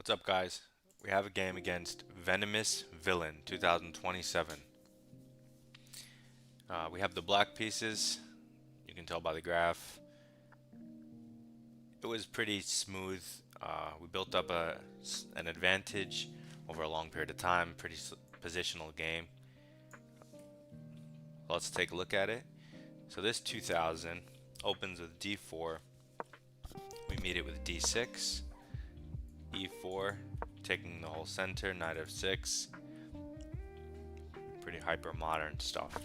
What's up, guys? We have a game against Venomous Villain 2027. We have the black pieces. You can tell by the graph. It was pretty smooth. We built up an advantage over a long period of time. Pretty positional game. Let's take a look at it. So this 2000 opens with d4. We meet it with d6, e4, taking the whole center, knight f6. Pretty hyper modern stuff.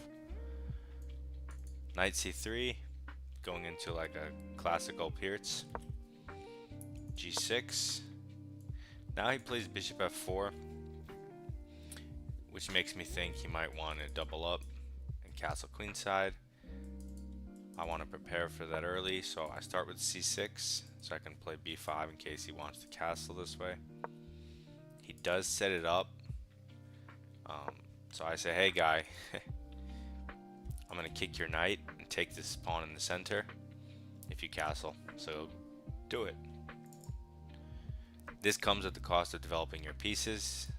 Knight c3, going into like a classical Pirc. g6. Now he plays bishop f4, which makes me think he might want to double up and castle queenside. I want to prepare for that early, so I start with c6 so I can play b5 in case he wants to castle this way. He does set it up, so I say, hey guy, I'm going to kick your knight and take this pawn in the center if you castle, so do it. This comes at the cost of developing your pieces,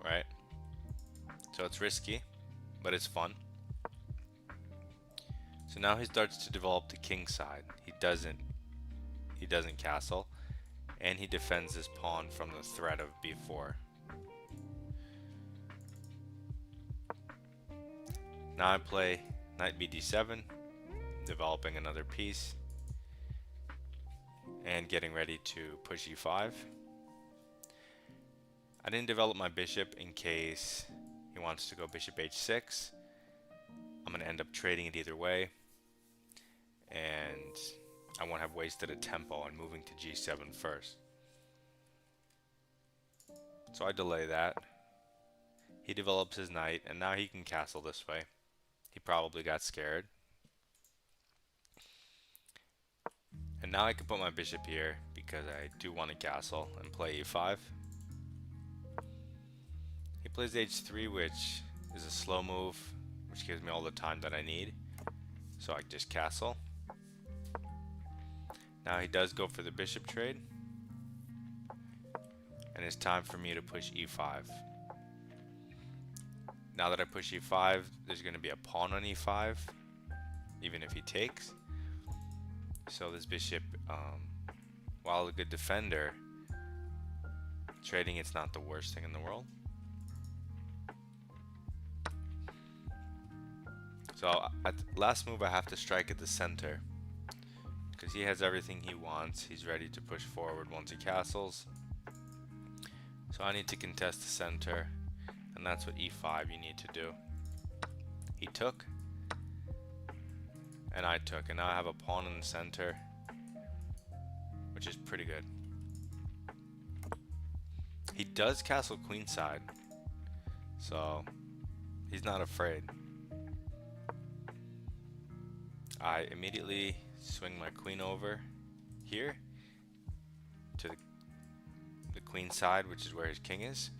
right? So it's risky, but it's fun. So now he starts to develop the king side. He doesn't castle, and he defends this pawn from the threat of b4. Now I play knight bd7, developing another piece, and getting ready to push e5. I didn't develop my bishop in case he wants to go bishop h6. I'm going to end up trading it either way, and I won't have wasted a tempo on moving to g7 first. So I delay that. He develops his knight, and now he can castle this way. He probably got scared. And now I can put my bishop here because I do want to castle and play e5. He plays h3, which is a slow move, which gives me all the time that I need. So I just castle. Now he does go for the bishop trade. And it's time for me to push e5. Now that I push e5, there's going to be a pawn on e5, even if he takes. So this bishop, while a good defender, trading it's not the worst thing in the world. So at last move I have to strike at the center, because he has everything he wants. He's ready to push forward once he castles. So I need to contest the center, and that's what e5 you need to do. He took, and I took, and now I have a pawn in the center, which is pretty good. He does castle queenside, so he's not afraid. I immediately swing my queen over here to the queen side, which is where his king is,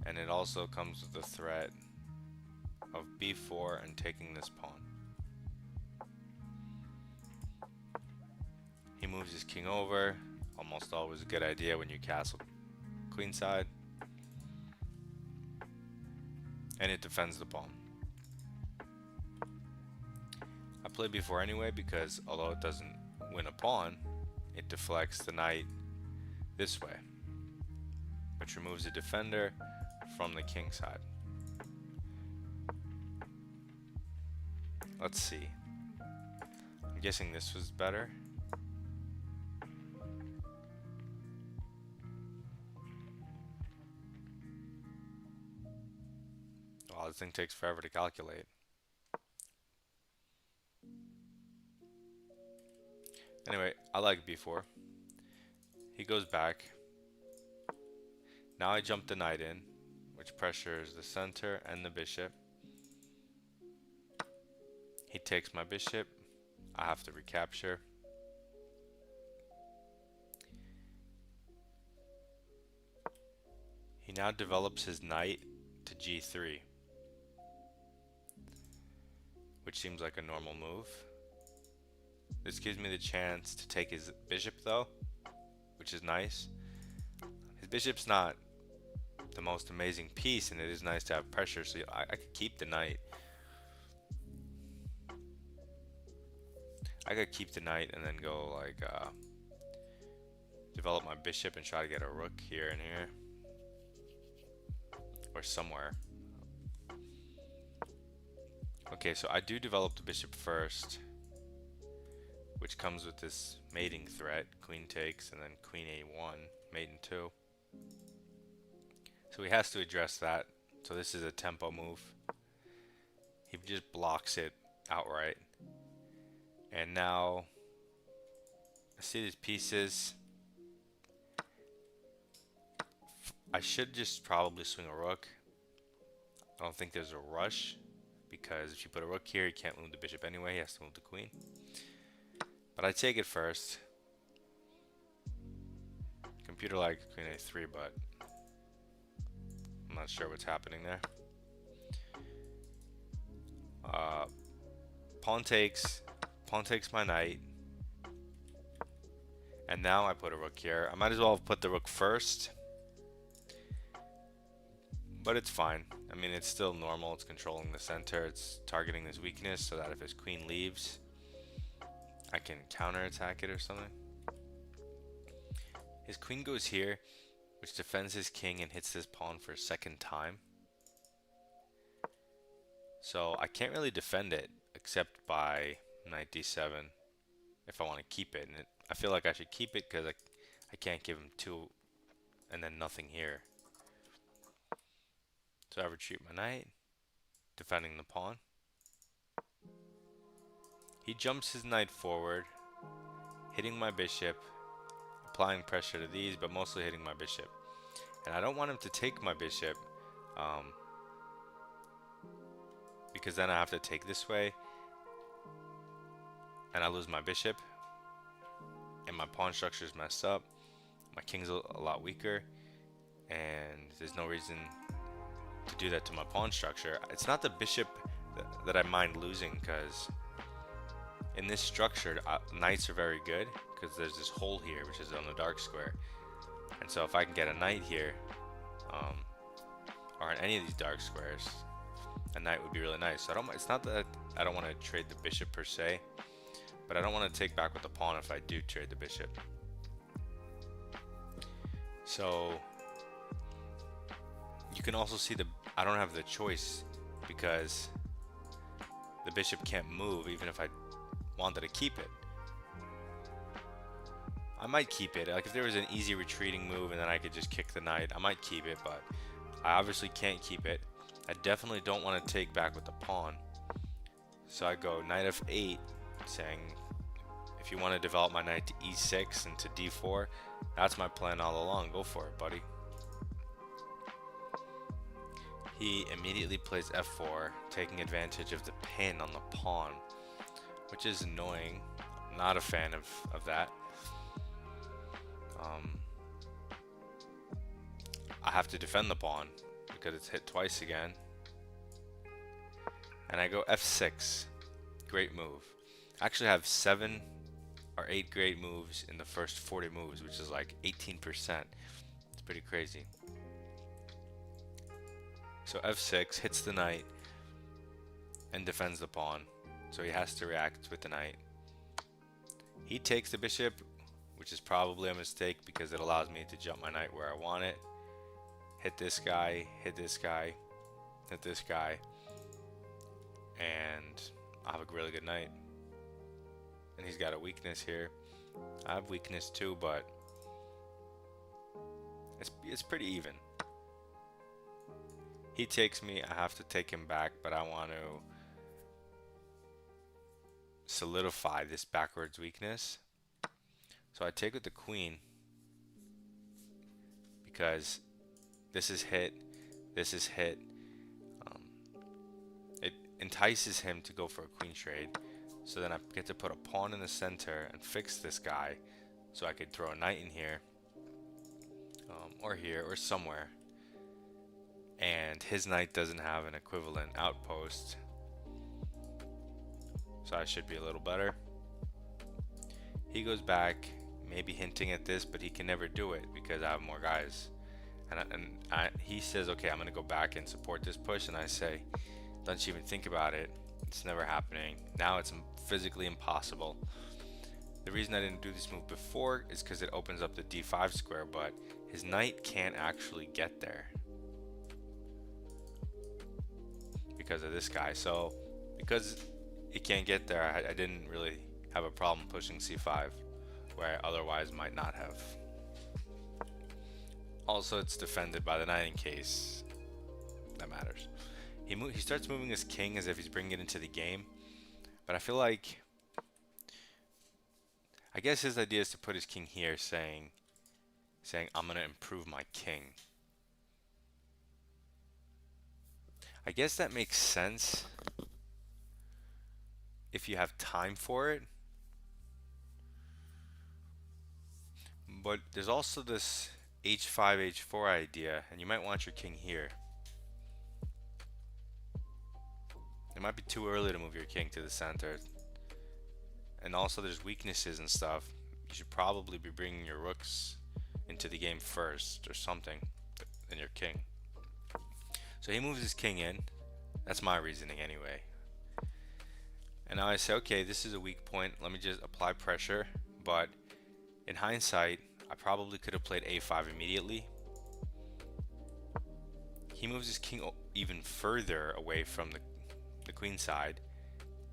and it also comes with the threat of b4 and taking this pawn. He moves his king over, almost always a good idea when you castle queenside, and it defends the pawn. I play b4 anyway because although it doesn't win a pawn, it deflects the knight this way, which removes a defender from the king side. Let's see. I'm guessing this was better. Wow, this thing takes forever to calculate. Anyway, I like b4. He goes back. Now I jump the knight in, which pressures the center and the bishop. He takes my bishop. I have to recapture. He now develops his knight to g3, which seems like a normal move. This gives me the chance to take his bishop though, which is nice. His bishop's not the most amazing piece, and it is nice to have pressure, so I could keep the knight. I could keep the knight and then go like develop my bishop and try to get a rook here and here. Or somewhere. Okay, so I do develop the bishop first, which comes with this mating threat. Queen takes, and then queen a1, mate in 2. So he has to address that. So this is a tempo move. He just blocks it outright. And now I see these pieces. I should just probably swing a rook. I don't think there's a rush, because if you put a rook here, he can't move the bishop anyway. He has to move the queen. But I take it first. Computer like queen a3, but I'm not sure what's happening there. Pawn takes my knight. And now I put a rook here. I might as well have put the rook first. But it's fine. I mean, it's still normal. It's controlling the center. It's targeting this weakness so that if his queen leaves, I can counterattack it or something. His queen goes here, which defends his king and hits this pawn for a second time. So I can't really defend it except by knight d7 if I want to keep it. And I feel like I should keep it because I can't give him 2 and then nothing here. So I retreat my knight, defending the pawn. He jumps his knight forward, hitting my bishop, applying pressure to these, but mostly hitting my bishop. And I don't want him to take my bishop, because then I have to take this way, and I lose my bishop, and my pawn structure is messed up. My king's a lot weaker, and there's no reason to do that to my pawn structure. It's not the bishop that I mind losing, because in this structure knights are very good because there's this hole here which is on the dark square, and so if I can get a knight here or on any of these dark squares, a knight would be really nice. So it's not that I don't want to trade the bishop per se, but I don't want to take back with the pawn if I do trade the bishop. So you can also see I don't have the choice, because the bishop can't move even if I wanted to keep it. I might keep it. Like if there was an easy retreating move and then I could just kick the knight, I might keep it, but I obviously can't keep it. I definitely don't want to take back with the pawn. So I go knight f8, saying if you want to develop my knight to e6 and to d4, that's my plan all along. Go for it, buddy. He immediately plays f4, taking advantage of the pin on the pawn, which is annoying. I'm not a fan of that. I have to defend the pawn because it's hit twice again. And I go f6. Great move. I actually have 7 or 8 great moves in the first 40 moves, which is like 18%. It's pretty crazy. So f6 hits the knight and defends the pawn. So he has to react with the knight. He takes the bishop, which is probably a mistake because it allows me to jump my knight where I want it. Hit this guy, hit this guy, hit this guy. And I have a really good knight. And he's got a weakness here. I have weakness too, but it's pretty even. He takes me, I have to take him back, but I want to solidify this backwards weakness. So I take with the queen because this is hit, this is hit. It entices him to go for a queen trade. So then I get to put a pawn in the center and fix this guy. So I could throw a knight in here, or here, or somewhere. And his knight doesn't have an equivalent outpost. So I should be a little better. He goes back, maybe hinting at this, but he can never do it because I have more guys. He says, okay, I'm going to go back and support this push. And I say, don't you even think about it. It's never happening. Now it's physically impossible. The reason I didn't do this move before is because it opens up the d5 square, but his knight can't actually get there because of this guy. So because it can't get there, I didn't really have a problem pushing c5 where I otherwise might not have. Also, it's defended by the knight in case that matters. He starts moving his king as if he's bringing it into the game, but I feel like, I guess his idea is to put his king here, saying I'm gonna improve my king. I guess that makes sense if you have time for it, but there's also this h5 h4 idea, and you might want your king here. It might be too early to move your king to the center, and also there's weaknesses and stuff. You should probably be bringing your rooks into the game first or something than your king. So he moves his king in. That's my reasoning anyway. And now I say, okay, this is a weak point, let me just apply pressure. But in hindsight, I probably could have played a5 immediately. He moves his king even further away from the queen side,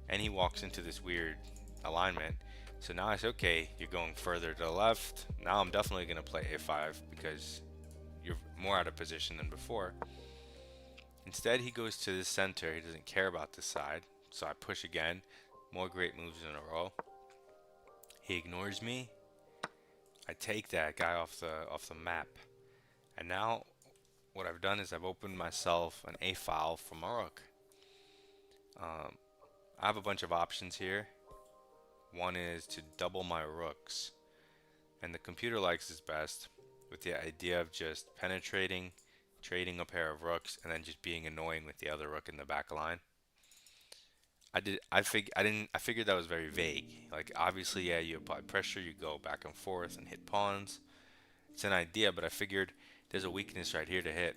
and he walks into this weird alignment. So now I say, okay, you're going further to the left. Now I'm definitely going to play a5 because you're more out of position than before. Instead, he goes to the center. He doesn't care about this side. So I push again. More great moves in a row. He ignores me. I take that guy off the map. And now what I've done is I've opened myself an a file for my rook. I have a bunch of options here. One is to double my rooks, and the computer likes this best with the idea of just penetrating, trading a pair of rooks, and then just being annoying with the other rook in the back line. I figured that was very vague. Like, obviously, yeah, you apply pressure, you go back and forth and hit pawns. It's an idea, but I figured there's a weakness right here to hit.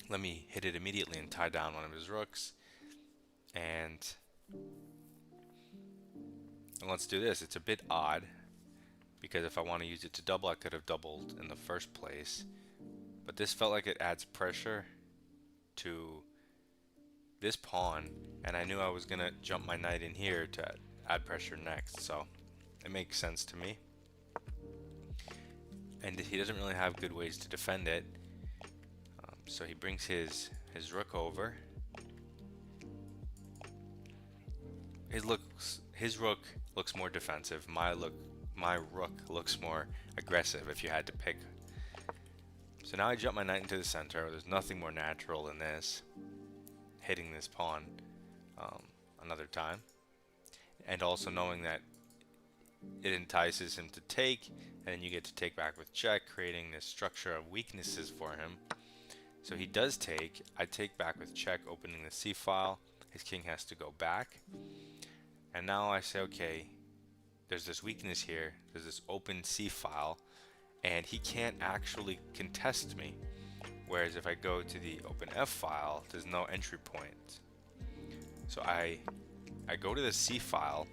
Let me hit it immediately and tie down one of his rooks. And let's do this. It's a bit odd because if I want to use it to double, I could have doubled in the first place. But this felt like it adds pressure to this pawn, and I knew I was going to jump my knight in here to add pressure next. So it makes sense to me. And he doesn't really have good ways to defend it. So he brings his rook over. His rook looks more defensive. My rook looks more aggressive if you had to pick. So now I jump my knight into the center. There's nothing more natural than this. Hitting this pawn another time. And also knowing that it entices him to take, and then you get to take back with check, creating this structure of weaknesses for him. So he does take. I take back with check, opening the c file. His king has to go back. And now I say, okay, there's this weakness here. There's this open c file, and he can't actually contest me. Whereas if I go to the open f file, there's no entry point. So I go to the c file.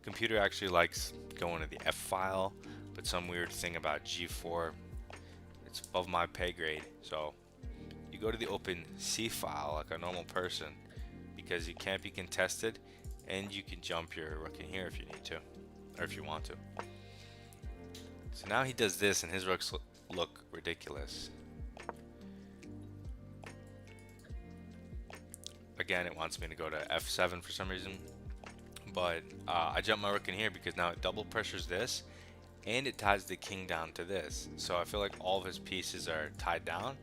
Computer actually likes going to the f file, but some weird thing about g4, it's above my pay grade. So you go to the open c file like a normal person, because you can't be contested, and you can jump your rook in here if you need to, or if you want to. So now he does this, and his rooks look ridiculous. Again, it wants me to go to f7 for some reason, but I jump my rook in here because now it double pressures this, and it ties the king down to this. So I feel like all of his pieces are tied down,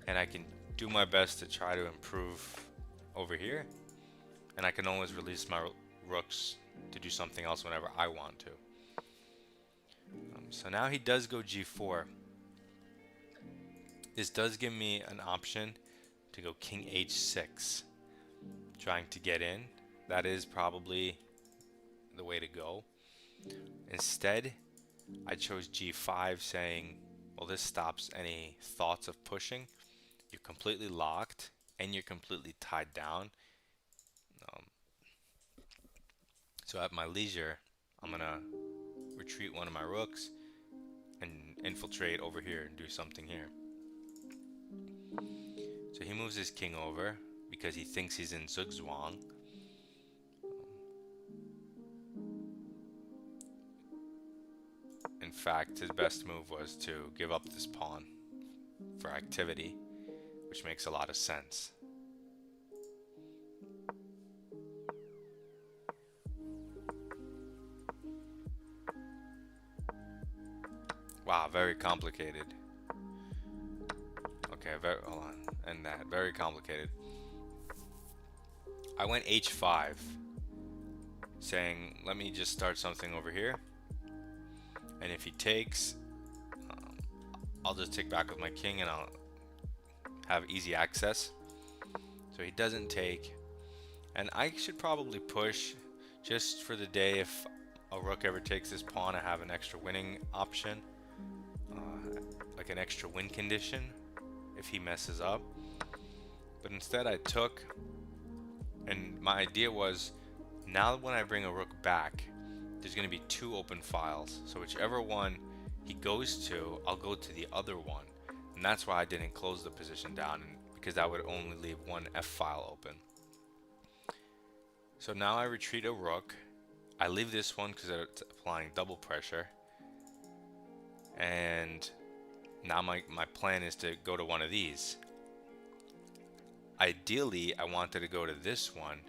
and I can do my best to try to improve over here, and I can always release my rooks to do something else whenever I want to. So now he does go g4. This does give me an option to go king h6, trying to get in. That is probably the way to go. instead, I chose g5, saying, well, this stops any thoughts of pushing. You're completely locked and you're completely tied down. So at my leisure, I'm gonna retreat one of my rooks and infiltrate over here and do something here. So he moves his king over because he thinks he's in zugzwang. In fact, his best move was to give up this pawn for activity, which makes a lot of sense. Wow, very complicated. Okay, hold on, and that, very complicated. I went h5, saying, let me just start something over here. And if he takes, I'll just take back with my king and I'll have easy access. So he doesn't take. And I should probably push just for the day. If a rook ever takes this pawn, I have an extra winning option. Like an extra win condition if he messes up. But instead I took, and my idea was, now when I bring a rook back, there's going to be two open files. So whichever one he goes to, I'll go to the other one. And that's why I didn't close the position down, because that would only leave one F file open. So now I retreat a rook. I leave this one because it's applying double pressure. And now my plan is to go to one of these. Ideally, I wanted to go to this one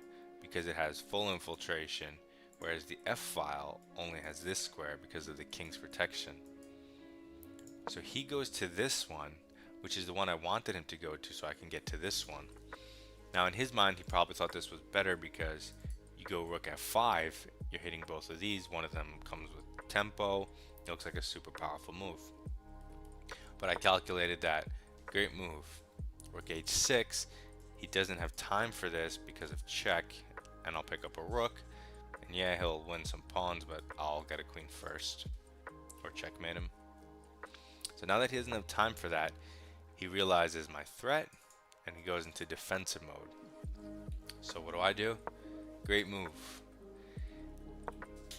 because it has full infiltration, whereas the F file only has this square because of the king's protection. So he goes to this one, which is the one I wanted him to go to, so I can get to this one. Now in his mind, he probably thought this was better because you go rook f5, you're hitting both of these. One of them comes with tempo. It looks like a super powerful move. But I calculated that, great move. Rook h6, he doesn't have time for this because of check, and I'll pick up a rook. And yeah, he'll win some pawns, but I'll get a queen first, or checkmate him. So now that he doesn't have time for that, he realizes my threat, and he goes into defensive mode. So what do? Great move.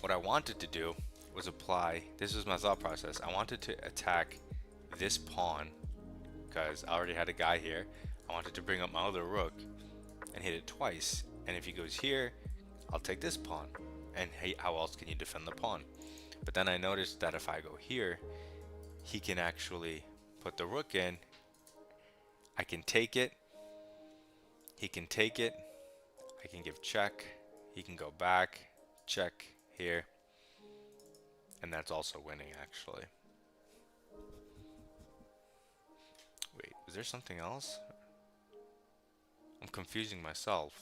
What I wanted to do was apply, this was my thought process, I wanted to attack this pawn because I already had a guy here. I wanted to bring up my other rook and hit it twice, and if he goes here, I'll take this pawn, and hey, how else can you defend the pawn? But then I noticed that if I go here, he can actually put the rook in. I can take it, he can take it, I can give check, he can go back, check here, and that's also winning actually. Wait, is there something else? I'm confusing myself.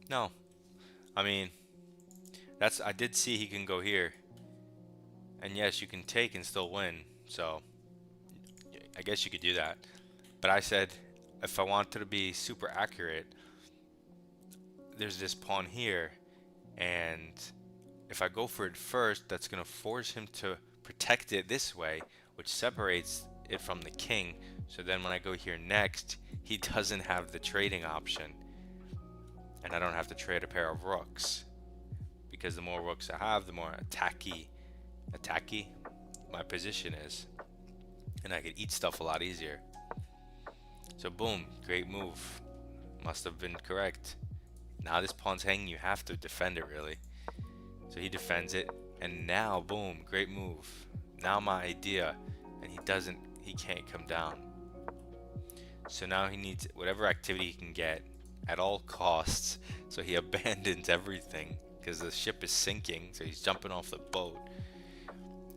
No, I mean, I did see he can go here, and yes, you can take and still win, so I guess you could do that. But I said if I wanted to be super accurate, there's this pawn here, and if I go for it first, that's gonna force him to protect it this way, which separates it from the king. So then when I go here next, he doesn't have the trading option, and I don't have to trade a pair of rooks, because the more rooks I have, the more attacky my position is, and I could eat stuff a lot easier. So boom, great move, must have been correct. Now this pawn's hanging, you have to defend it really. So he defends it, and now boom, great move. Now my idea, and he can't come down. So now he needs whatever activity he can get at all costs. So he abandons everything because the ship is sinking, so he's jumping off the boat.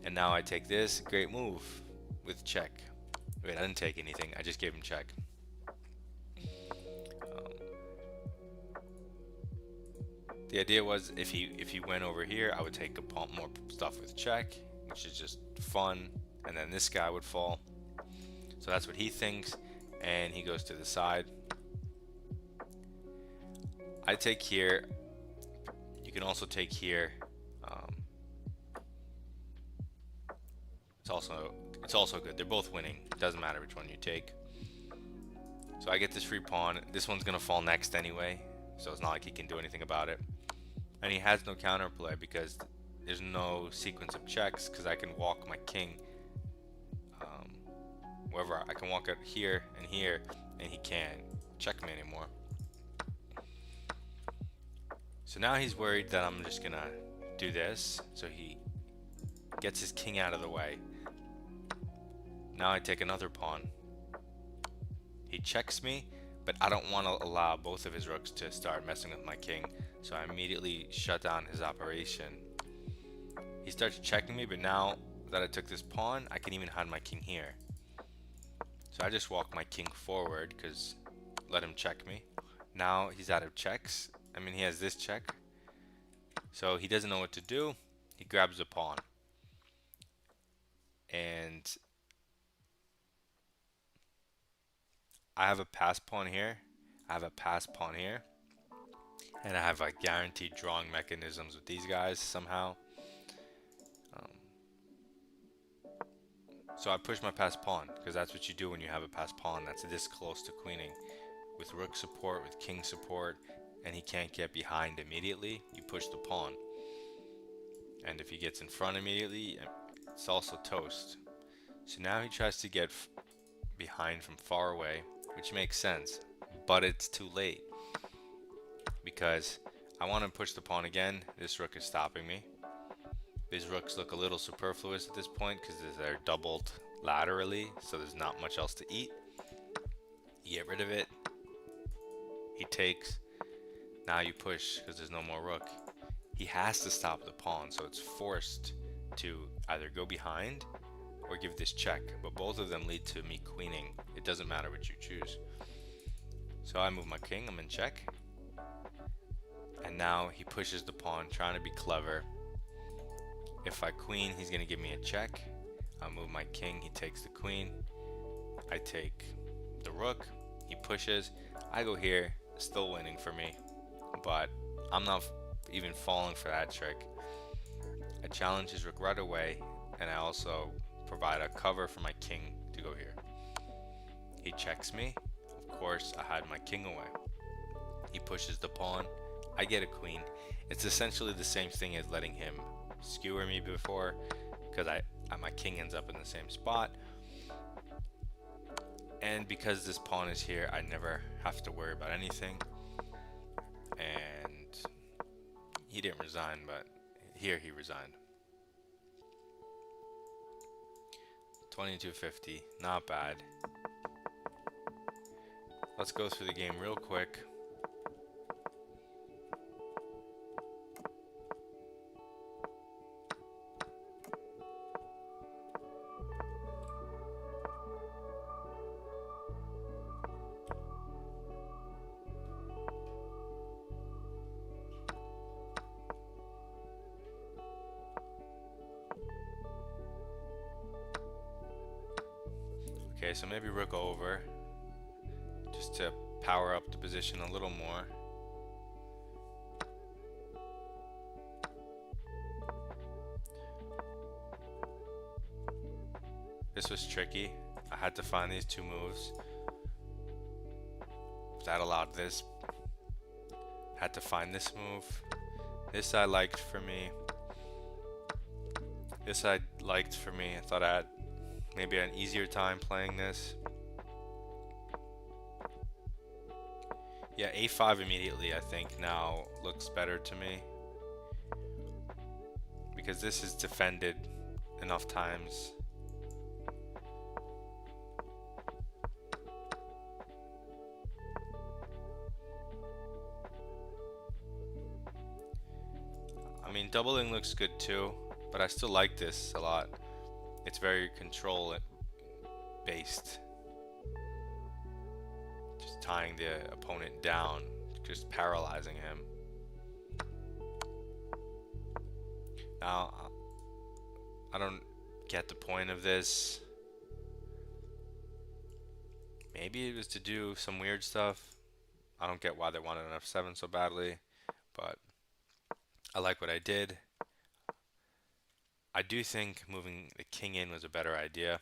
And now I take this, great move with check. Wait, I didn't take anything, I just gave him check. The idea was if he went over here, I would take a pawn more stuff with check, which is just fun, and then this guy would fall. So that's what he thinks, and he goes to the side. I take here. You can also take here. It's also good. They're both winning. Doesn't matter which one you take. So I get this free pawn. This one's gonna fall next anyway, so it's not like he can do anything about it. And he has no counterplay because there's no sequence of checks, because I can walk my king wherever. I can walk out here, and he can't check me anymore. So now he's worried that I'm just gonna do this, so he gets his king out of the way. Now I take another pawn. He checks me, but I don't want to allow both of his rooks to start messing with my king, so I immediately shut down his operation. He starts checking me, but now that I took this pawn, I can even hide my king here. So I just walk my king forward, because let him check me. Now he's out of checks. I mean, he has this check, so he doesn't know what to do. He grabs a pawn, and I have a pass pawn here, I have a pass pawn here, and I have like guaranteed drawing mechanisms with these guys somehow. So I push my pass pawn, because that's what you do when you have a pass pawn that's this close to queening. With rook support, with king support, and he can't get behind immediately, you push the pawn. And if he gets in front immediately, it's also toast. So now he tries to get behind from far away, which makes sense, but it's too late, because I want to push the pawn again. This rook is stopping me. These rooks look a little superfluous at this point because they're doubled laterally, so there's not much else to eat. You get rid of it. He takes. Now you push because there's no more rook. He has to stop the pawn, so it's forced to either go behind or give this check, but both of them lead to me queening. It doesn't matter what you choose. So I move my king, I'm in check, and now he pushes the pawn, trying to be clever. If I queen, he's gonna give me a check. I move my king, he takes the queen. I take the rook, he pushes. I go here, still winning for me, but I'm not even falling for that trick. I challenge his rook right away, and I also provide a cover for my king to go here. He checks me. Of course, I hide my king away. He pushes the pawn. I get a queen. It's essentially the same thing as letting him skewer me before, because my king ends up in the same spot. And because this pawn is here, I never have to worry about anything. And he didn't resign, but here he resigned. 2250, not bad. Let's go through the game real quick. Okay, so maybe rook over, just to power up the position a little more. This was tricky. I had to find these two moves. That allowed this. Had to find this move. This I liked for me. This I liked for me. I thought I had maybe an easier time playing this. Yeah, a5 immediately I think now looks better to me, because this is defended enough times. I mean, doubling looks good too, but I still like this a lot. It's very control based. Just tying the opponent down, just paralyzing him. Now, I don't get the point of this. Maybe it was to do some weird stuff. I don't get why they wanted an f7 so badly, but I like what I did. I do think moving the king in was a better idea.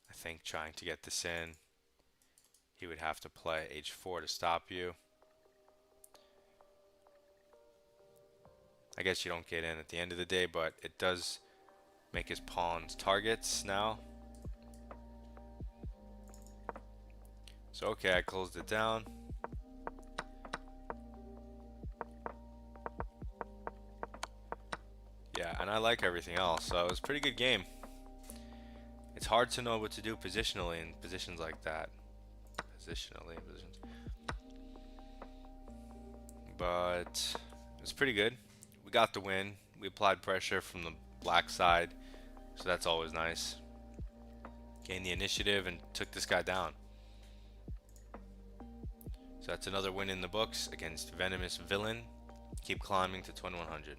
I think trying to get this in, he would have to play h4 to stop you. I guess you don't get in at the end of the day, but it does make his pawns targets now. So okay, I closed it down. Yeah, and I like everything else, so it was a pretty good game. It's hard to know what to do positionally in positions like that. But it was pretty good. We got the win. We applied pressure from the black side, so that's always nice. Gained the initiative and took this guy down. So that's another win in the books against Venomous Villain. Keep climbing to 2100.